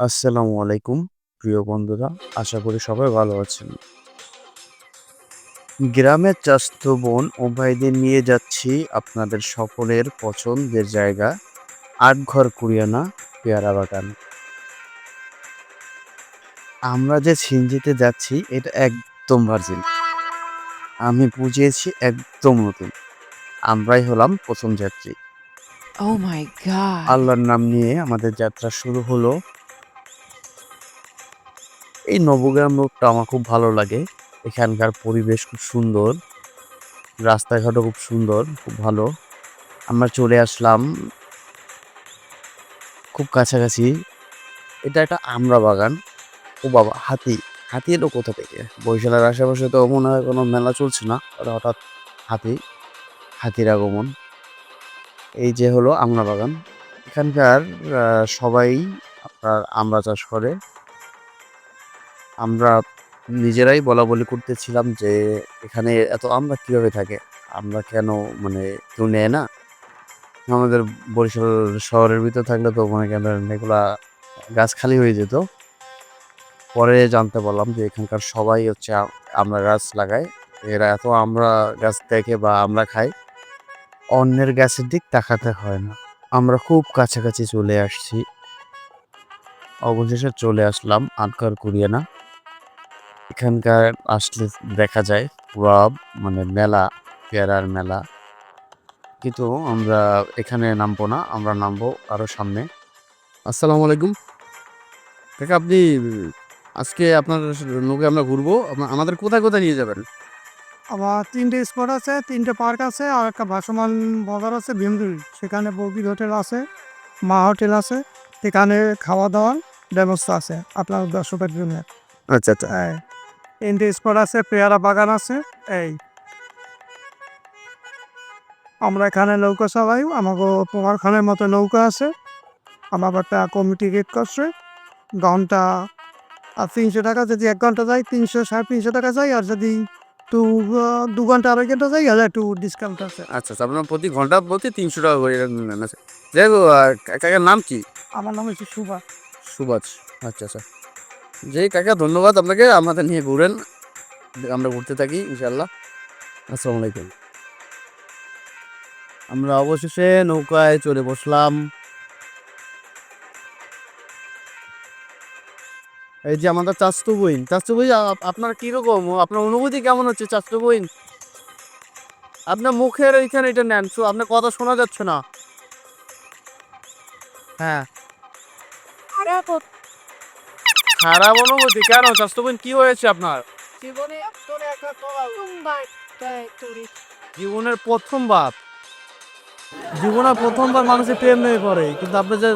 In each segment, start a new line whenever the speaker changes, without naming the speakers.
আসসালামু আলাইকুম প্রিয় বন্ধুরা, আশা করি সবাই ভালো আছেন। গ্রামের চাচাতো বোন ও ভাইদের নিয়ে যাচ্ছি আপনাদের সকলের পছন্দের জায়গা আটঘর কুরিয়ানা পেয়ারা বাগান। আমরা যে সিনজিতে যাচ্ছি এটা একদম ভার্জিন। আমি বুঝিয়েছি একদম নতুন। আমরাই হলাম প্রথম যাত্রী।
Oh my god.
আল্লাহর নাম নিয়ে আমাদের যাত্রা শুরু হলো। এই নবগ্রাম রোডটা আমার খুব ভালো লাগে। এখানকার পরিবেশ খুব সুন্দর, রাস্তাঘাটও খুব সুন্দর, খুব ভালো। আমরা চলে আসলাম খুব কাছাকাছি। এটা একটা আমড়া বাগান। ও বাবা! হাতি! হাতি এলো কোথা থেকে? বরিশালের আশেপাশে তো মনে হয় কোনো মেলা চলছে না। আর হঠাৎ হাতি, হাতির আগমন। এই যে হলো আমড়া বাগান। এখানকার সবাই আপনার আমড়া চাষ করে। আমরা নিজেরাই বলাবলি করতেছিলাম যে, এখানে এত আমড়া কিভাবে থাকে? আমড়া কেন মানে কেউ নেয় না? আমাদের বরিশাল শহরের ভিতর থাকলে তো মনে করেন এগুলা গাছ খালি হয়ে যেত। পরে জানতে পারলাম যে এখানকার সবাই হচ্ছে আমড়া গাছ লাগায়। এরা এত আমড়া গাছ দেখে বা আমড়া খায়, অন্যের গাছের দিক তাকাতে হয় না। আমরা খুব কাছাকাছি চলে আসছি। অবশেষে চলে আসলাম আটঘর কুরিয়ানা। এখানকার আসলে দেখা যায় পুরা মানে মেলা, পেয়ারার মেলা। কিন্তু আমরা এখানে নামবো না, আমরা নামবো আরো সামনে। আসসালামু আলাইকুম। কাকা আপনি আজকে আপনার নৌকায় আমরা ঘুরবো। আমাদের কোথায়, কোথায় নিয়ে যাবেন?
আবার ৩ টে স্পট আছে, ৩ টে পার্ক আছে আর একটা ভাসমান বাজার আছে ভীমরুল। সেখানে বগির হোটেল আছে, মা হোটেল আছে। সেখানে খাওয়া-দাওয়ার ব্যবস্থা আছে আপনার দর্শকের জন্য।
আচ্ছা, আচ্ছা।
এই ৩ টে স্পট আছে, পেয়ারা বাগান আছে। এই আমরা এখানে নৌকা চালাই। আমাগো পোয়ারখানের মতো নৌকা আছে। আমার একটা কমিটি রেট করছে। ঘন্টা ৩০০ টাকা, যদি ১ ঘন্টা যাই ৩০০ ৩৫০ টাকা যাই, আর যদি একটু ২ ঘন্টা ২.৫ ঘন্টা যাই তাহলে একটু ডিসকাউন্ট আছে।
আচ্ছা, আচ্ছা। আপনার প্রতি ঘন্টা প্রতি ৳৩০০ করে এরকম নেন। আচ্ছা। যাই হোক কাকার নাম কি?
আমার নাম হচ্ছে সুভা।
সুবাস। আচ্ছা, আচ্ছা। জি কাকা ধন্যবাদ আপনাকে। আমাদের নিয়ে ঘুরেন। আমরা ঘুরতে থাকি ইনশাআল্লাহ। আসসালামু আলাইকুম। আমরা অবশেষে নৌকায় চড়ে বসলাম। এই যে আমাদের চাচাতো বোন। চাচাতো বোন আপনার কিরকম? আপনার অনুভূতি কেমন হচ্ছে চাচাতো বোন? আপনার মুখের এইখানে এটা নেন। আপনার কথা শোনা যাচ্ছে না। হ্যাঁ। খারাপ অনুভূতি কেন? চাচাতো বোন কি হয়েছে আপনার? জীবনের ১ম বার। জীবনের ১ম বার মানুষের প্রেমে পড়ে। কিন্তু আপনি যে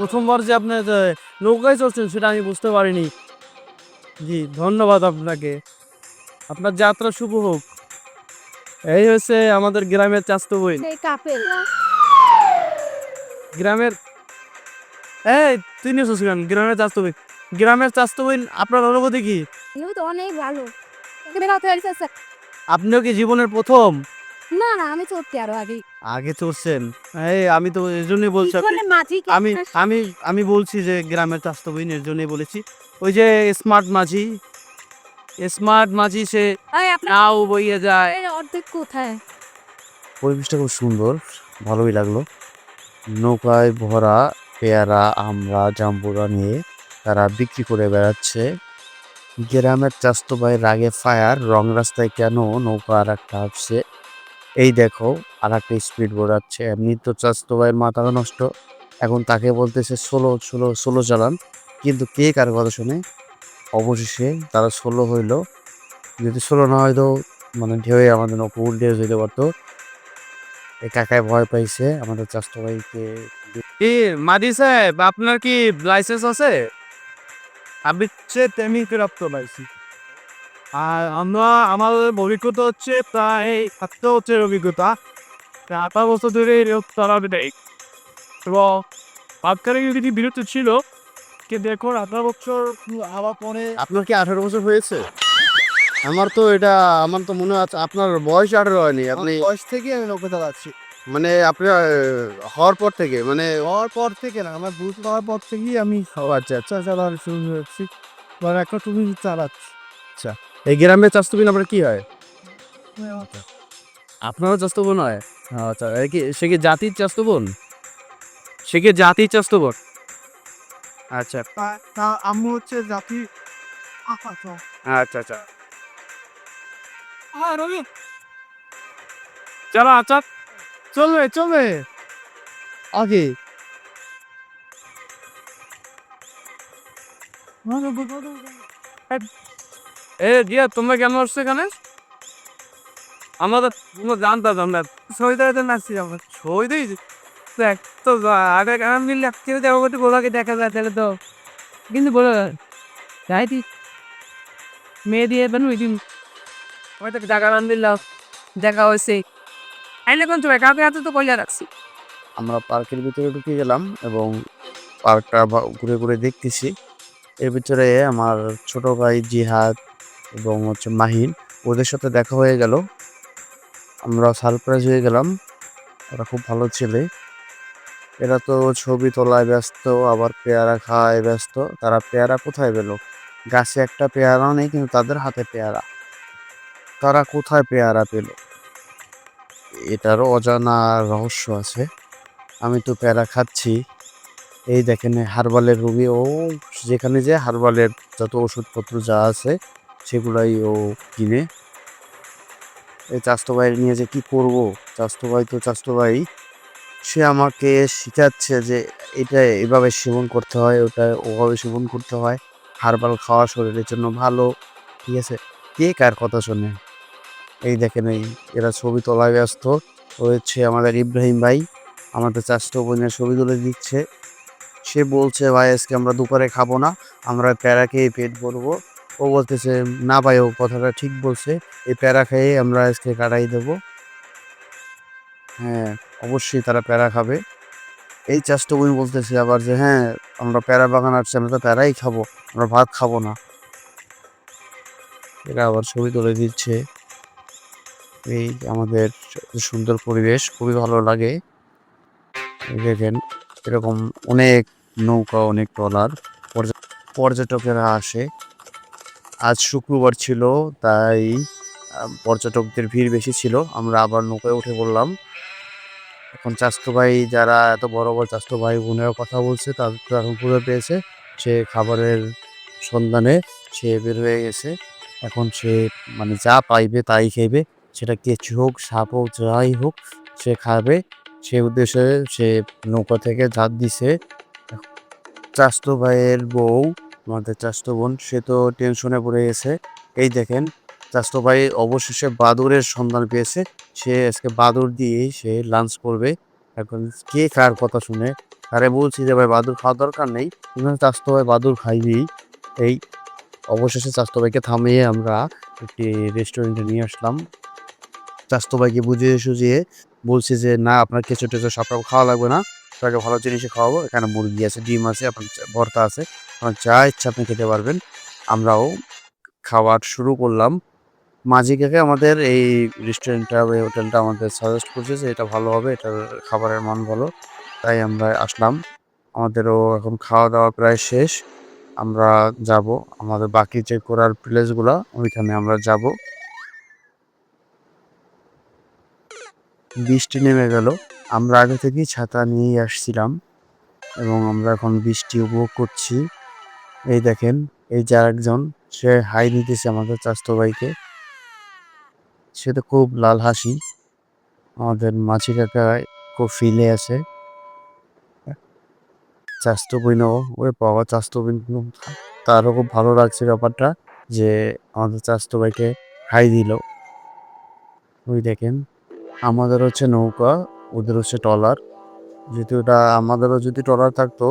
১ম বার যে আপনি যে নৌকায় চড়ছেন সেটা আমি বুঝতে পারিনি। জি, ধন্যবাদ আপনাকে। আপনার যাত্রা শুভ হোক। এই হচ্ছে আমাদের গ্রামের চাচাতো বোন। গ্রামের এই তুই নিয়ে কেন? গ্রামের চাচাতো বোন। গ্রামের চাচাতো বোন আপনার অনুভূতি কি?
তো অনেক ভালো। বেড়াতে আসছে।
আপনিও কি জীবনের ১ম?
না, না আমি চড়তে আরো আগে।
আগে চড়ছেন? এই আমি তো এজন্যই বলছি আপনি
জীবনে মাঝি
আমি আমি আমি বলছি যে গ্রামের চাচাতো বোন এর জন্যই বলেছি। ওই যে স্মার্ট মাঝি, স্মার্ট মাঝি সে নাও বইয়ে যায়।
অর্ধেক কোথায়?
পরিবেশটা খুব সুন্দর, ভালোই লাগলো। নৌকায় ভরা পেয়ারা, আমড়া, জাম্বুরা নিয়ে তারা বিক্রি করে বেড়াচ্ছে। গ্রামের চাচাতো ভাই রাগে ফায়ার, রং রাস্তায় কেন নৌকা আরেকটা আসছে। এই দেখো আরেকটা স্পিড বোট আসছে। এমনি তো চাচাতো ভাইয়ের মাথা নষ্ট। এখন তাকে বলতেছে স্লো, স্লো, স্লো চালান। কিন্তু কে কার কথা শোনে? অবশেষে তারা স্লো হইলো। যদি স্লো না হয়তো মানে ঢেউয়ে আমাদের নৌকা উল্টে যেতে পারতো। এই কাকায় ভয় পাইছে আমাদের চাচাতো ভাইকে। কি মাদি সাহেব আপনার কি লাইসেন্স আছে?
আমি হচ্ছে তেমনি প্রাপ্ত পাইছি। আর আমার অভিজ্ঞতা হচ্ছে প্রায় ৭ বছরের অভিজ্ঞতা। ৮ বছর ধরে চালানো দেয় এবং মাঝখানে যদি বিরতি ছিল, কিন্তু এখন ১৮ বছর হওয়ার পরে
আপনার কি 18 বছর হয়েছে? আমার তো মনে আছে আপনার বয়স 18 হয়নি। আপনি
বয়স থেকে আমি নৌকা চালাচ্ছি।
মানে আপনার হওয়ার পর থেকে মানে
হওয়ার পর থেকে না, আমার বুঝ হওয়ার পর থেকেই আমি আচ্ছা আচ্ছা চালানো শুরু করেছি। মানে একটা তুমি চালাচ্ছি।
আচ্ছা এই গ্রামে চাষতো বিন আপনার কি হয়? আপনারও চাষতো বোন হয়? আচ্ছা সে কি জাতির চাষতো বোন? সে কি জাতির চাষতো বোন? আচ্ছা
তা আম্মু হচ্ছে জাতি
আচ্ছা আচ্ছা রবি চলো আচ্ছা
চলবে চলবে আগে
দিয়া তোমরা কেন আসছো এখানে? আমাদের তোমরা জানতাম না
সৈদাতে নাচছি আমরা।
ছই দিই দেখ তো আগে আমি কেউ দেখো গোলাকে দেখা যায় তাহলে তো
কিন্তু বলো তাই দি মেয়ে দিয়ে বেন ওই দিন হয়তো জায়গা নাম দিলাম দেখা হয়েছে আইলে কোন সময় কাউকে হাতে তো কইলা রাখছি
আমরা পার্কের ভিতরে ঢুকে গেলাম এবং পার্কটা ঘুরে ঘুরে দেখতেছি। এর ভিতরে আমার ছোট ভাই জিহাদ এবং হচ্ছে মাহিন ওদের সাথে দেখা হয়ে গেল। আমরা সারপ্রাইজ হয়ে গেলাম। ওরা খুব ভালো ছেলে। এরা তো ছবি তোলায় ব্যস্ত আবার পেয়ারা খাওয়ায় ব্যস্ত। তারা পেয়ারা কোথায় পেল? গাছে একটা পেয়ারা নেই কিন্তু তাদের হাতে পেয়ারা। তারা কোথায় পেয়ারা পেল? এটারও অজানা রহস্য আছে। আমি তো পেয়ারা খাচ্ছি। এই দেখেন হার্বালের রোগী ও যেখানে যে হার্বালের যত ওষুধপত্র যা আছে সেগুলাই ও কিনে। এই চাস্তো ভাইয়ের নিয়ে যে কি করব? চাস্তো ভাই তো চাস্তো ভাই সে আমাকে শিখাচ্ছে যে এটা এভাবে সেবন করতে হয়, ওটা ওভাবে সেবন করতে হয়। হার্বাল খাওয়া শরীরের জন্য ভালো। ঠিক আছে? কে কার কথা শোনে? এই দেখেন এরা ছবি তোলায় ব্যস্ত। ও হচ্ছে আমাদের ইব্রাহিম ভাই আমাদের চাচাতো বোনের ছবি তুলে দিচ্ছে। সে বলছে ভাই আজকে আমরা দুপুরে খাবো না, আমরা প্যারা খেয়ে পেট ভরবো। ও বলতেছে না ভাই ও কথাটা ঠিক বলছে, এই প্যারা খেয়ে আমরা আজকে কাটাই দেবো। হ্যাঁ অবশ্যই তারা প্যারা খাবে। এই চাষটা উনি বলতেছে আবার যে হ্যাঁ আমরা প্যারা বাগান আসছি আমরা তো প্যারাই খাবো, আমরা ভাত খাবো না। এরা আবার ছবি তুলে দিচ্ছে। এই আমাদের সুন্দর পরিবেশ খুবই ভালো লাগে। এই দেখেন এরকম অনেক নৌকা অনেক ট্রলার পর্যটকেরা আসে। আজ শুক্রবার ছিল তাই পর্যটকদের ভিড় বেশি ছিল। আমরা আবার নৌকায় উঠে পড়লাম। এখন চাচাতো ভাই যারা এত বড় বড় চাচাতো ভাই বোনেরা কথা বলছে তাদের তো এখন ক্ষুধা পেয়েছে। সে খাবারের সন্ধানে সে বের হয়ে গেছে। এখন সে মানে যা পাইবে তাই খাইবে। সেটা কেঁচু হোক সাপ হোক যাই হোক সে খাবে। সে উদ্দেশ্যে সে নৌকা থেকে ঝাঁপ দিছে। চাচাতো ভাইয়ের বউ আমাদের চাচাতো বোন সে তো টেনশনে পড়ে গেছে। এই দেখেন চাচাতো ভাই অবশেষে বাদুড়ের সন্ধান পেয়েছে। সে আজকে বাদুড় দিয়েই সে লাঞ্চ করবে। এখন কে কার কথা শুনে? তারে বলছি যে ভাই বাদুড় খাওয়ার দরকার নেই কিন্তু চাচাতো ভাই বাদুড় খাইবেই। এই অবশেষে চাচাতো ভাইকে থামিয়ে আমরা একটি রেস্টুরেন্টে নিয়ে আসলাম। চাচাতো ভাইকে বুঝিয়ে সুঝিয়ে বলছি যে না আপনার কেঁচো টেচো সব রকম খাওয়া লাগবে না, আপনাকে ভালো জিনিসই খাওয়াবো। এখানে মুরগি আছে ডিম আছে আপনার ভর্তা আছে, আপনার যা ইচ্ছা আপনি খেতে পারবেন। আমরাও খাওয়ার শুরু করলাম। মাঝি কাকা আমাদের এই রেস্টুরেন্টটা বা এই হোটেলটা আমাদের সাজেস্ট করছে যে এটা ভালো হবে, এটার খাবারের মান ভালো। তাই আমরা আসলাম। আমাদেরও এখন খাওয়া দাওয়া প্রায় শেষ। আমরা যাব আমাদের বাকি যে ঘোরার প্লেসগুলা ওইখানে আমরা যাব। বৃষ্টি নেমে গেল। আমরা আগে থেকেই ছাতা নিয়েই আসছিলাম এবং আমরা এখন বৃষ্টি উপভোগ করছি। এই দেখেন এই যে আরেকজন সে হাই দিতেছে আমাদের চাচাতো ভাইকে। সে তো খুব লাল হাসি। আমাদের মাঝি কাকা খুব ফিলে আছে। চাচাতো বোনও ওরে বাবা চাচাতো বোন তারও খুব ভালো লাগছে ব্যাপারটা যে আমাদের চাচাতো ভাইকে হাই দিল। ওই দেখেন আমাদের হচ্ছে নৌকা ওদের হচ্ছে ট্রলার। যেহেতু এটা আমাদেরও যদি ট্রলার থাকতো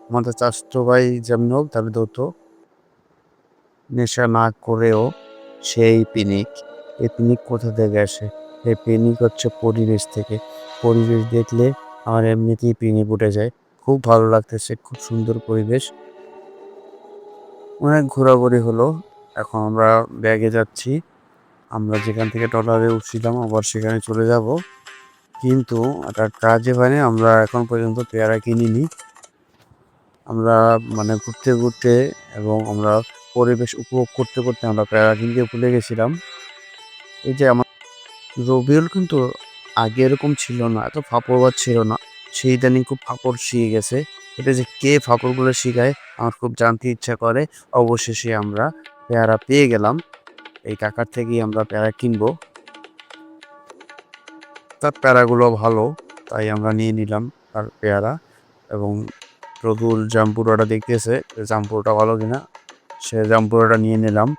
আমাদের চাচাতো ভাই যেমন হোক তাহলে ধরতো। নেশা না করেও সেই পিনিক। এই পিনিক কোথা থেকে আসে? এই পিনিক হচ্ছে পরিবেশ থেকে। পরিবেশ দেখলে আমার এমনিতেই পিনিক উঠে যায়। খুব ভালো লাগতেছে খুব সুন্দর পরিবেশ। অনেক ঘোরাঘুরি হলো। এখন আমরা ব্যাগে যাচ্ছি। আমরা যেখান থেকে ট্রলারে উঠছিলাম আবার সেখানে চলে যাব। কিন্তু একটা কাজে মানে আমরা এখন পর্যন্ত পেয়ারা কিনিনি। আমরা মানে ঘুরতে ঘুরতে এবং আমরা পরিবেশ উপভোগ করতে করতে আমরা পেয়ারা কিনতে ভুলে গেছিলাম। এই যে আমার রবিউল কিন্তু আগে এরকম ছিল না, এত ফাপড়বাজ ছিল না। সে ইদানিং খুব ফাপড় শিখে গেছে। এটা যে কে ফাপড়গুলো শিখায় আমার খুব জানতে ইচ্ছা করে। অবশেষে আমরা পেয়ারা পেয়ে গেলাম। এই কাকার থেকেই আমরা পেয়ারা কিনবো। তার পেয়ারাগুলো ভালো, তাই আমরা নিয়ে নিলাম তার পেয়ারা। এবং রবিউল জাম্পুরাটা দেখতেছে জাম্পুরাটা ভালো কিনা, সে জাম্পুরাটা নিয়ে নিলাম।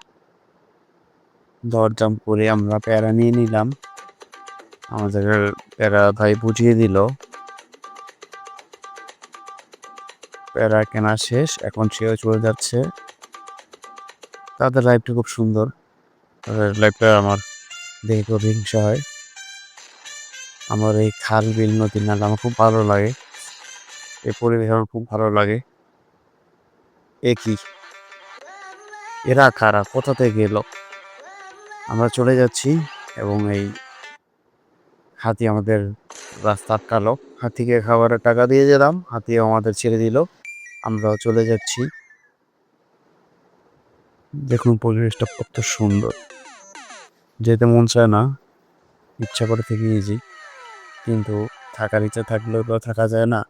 দরজাম করে আমরা পেয়ারা নিয়ে নিলাম। আমাদের প্যারা ভাই বুঝিয়ে দিল। প্যারা কেনা শেষ, এখন সেও চলে যাচ্ছে। তাদের লাইফটা খুব সুন্দর, তাদের লাইফটা আমার দেখে খুব হিংসা হয়। আমার এই খাল বিল নদী নালা আমার খুব ভালো লাগে, এই পরিবেশ আমার খুব ভালো লাগে। কি এরা কারা, কোথা থেকে এলো? আমরা চলে যাচ্ছি এবং এই হাতি আমাদের রাস্তা আটকালো। হাতিকে খাবারের টাকা দিয়ে দিলাম, হাতিও আমাদের ছেড়ে দিল, আমরাও চলে যাচ্ছি। দেখুন পরিবেশটা কত সুন্দর, যেতে মন চায় না, ইচ্ছা করে থেকে গেছি, কিন্তু থাকার ইচ্ছা থাকলেও তো থাকা যায় না।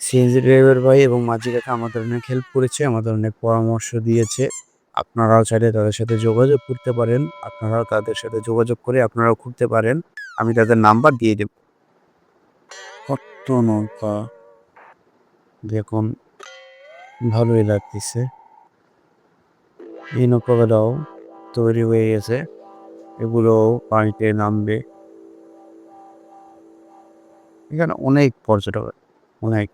সিএনজি ড্রাইভার ভাই এবং মাঝি কাকা আমাদের অনেক হেল্প করেছে, আমাদের অনেক পরামর্শ দিয়েছে। আপনারাও চাইলে তাদের সাথে যোগাযোগ করতে পারেন, আপনারাও তাদের সাথে যোগাযোগ করে আপনারাও ঘুরতে পারেন। আমি তাদের নাম্বার দিয়ে দেব। কত নৌকা দেখুন, ভালোই লাগতেছে। এই নৌকাগুলোও তৈরি হয়ে গেছে, এগুলো পানিতে নামবে। এখানে অনেক পর্যটক, অনেক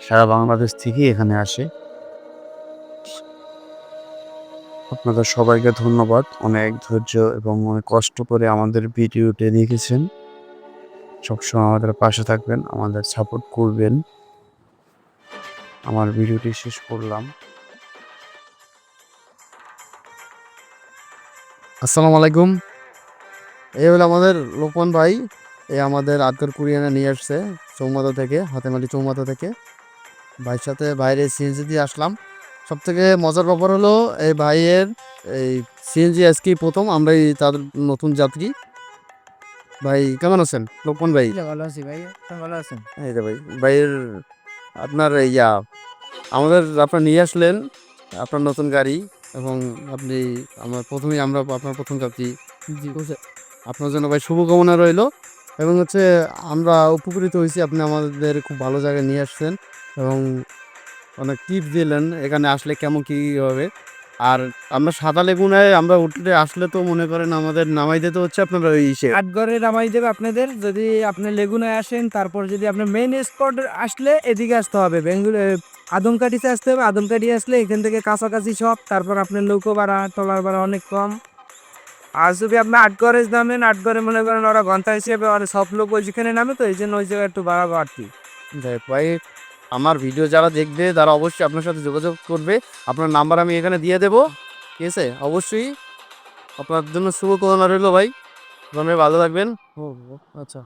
সারা বাংলাদেশ থেকে এখানে আসে। আপনাদের সবাইকে ধন্যবাদ, অনেক ধৈর্য এবং অনেক কষ্ট করে আমাদের ভিডিওটি দেখেছেন। সবসময় আমাদের পাশে থাকবেন, আমাদের সাপোর্ট করবেন। আমার ভিডিওটি শেষ করলাম। আসসালামু আলাইকুম। এই হলো আমাদের লোকমান ভাই, এই আমাদের আদগর কুরিয়ানে নিয়ে আসছে চৌমাথা থেকে, হাতেমালি চৌমাথা থেকে। ভাইয়ের সাথে বাইরে সিএনজি দিয়ে আসলাম। সব থেকে মজার ব্যাপার হলো এই ভাইয়ের এই সিএনজি আজকেই প্রথম, আমরা এই তাদের নতুন যাত্রী। ভাই কেমন আছেন লোকমান ভাই?
ভালো আছি ভাই, ভালো আছেন?
এই যে ভাই, ভাইয়ের আপনার আমাদের আপনার নিয়ে আসলেন আপনার নতুন গাড়ি, এবং আপনি প্রথমেই আমরা আপনার প্রথম যাত্রী।
জি।
আপনার জন্য ভাই শুভকামনা রইলো। এবং হচ্ছে আমরা উপকৃত হয়েছি, আপনি আমাদের খুব ভালো জায়গায় নিয়ে আসছেন এবং অনেক টিপস দিলেন এখানে আসলে কেমন কী হবে। আর আমরা সাদা লেগুনায় আমরা উঠলে আসলে তো মনে করেন আমাদের নামাই দিতে হচ্ছে আপনার ওই
আটগড়ে নামাই দেবে আপনাদের, যদি আপনি লেগুনায় আসেন, তারপর যদি আপনার মেইন স্পট আসলে এদিকে আসতে হবে, বেঙ্গুল আদমকাঠিতে আসতে হবে। আদমকাঠি আসলে এখান থেকে কাছাকাছি সব, তারপর আপনার নৌকো ভাড়া ট্রলার ভাড়া অনেক কম। আর যদি আপনি আটগড়ে নামেন, আটগড়ে মনে করেন ওরা ঘন্টা হিসেবে আর সব লোক ওইখানে নামে, তো এই জন্য ওই জায়গায় একটু ভাড়া বাড়তি।
যাই হোক ভাই, আমার ভিডিও যারা দেখবে তারা অবশ্যই আপনার সাথে যোগাযোগ করবে। আপনার নাম্বার আমি এখানে দিয়ে দেবো, ঠিক আছে? অবশ্যই আপনার জন্য শুভকামনা রইলো ভাই, ভালো থাকবেন।
ও আচ্ছা।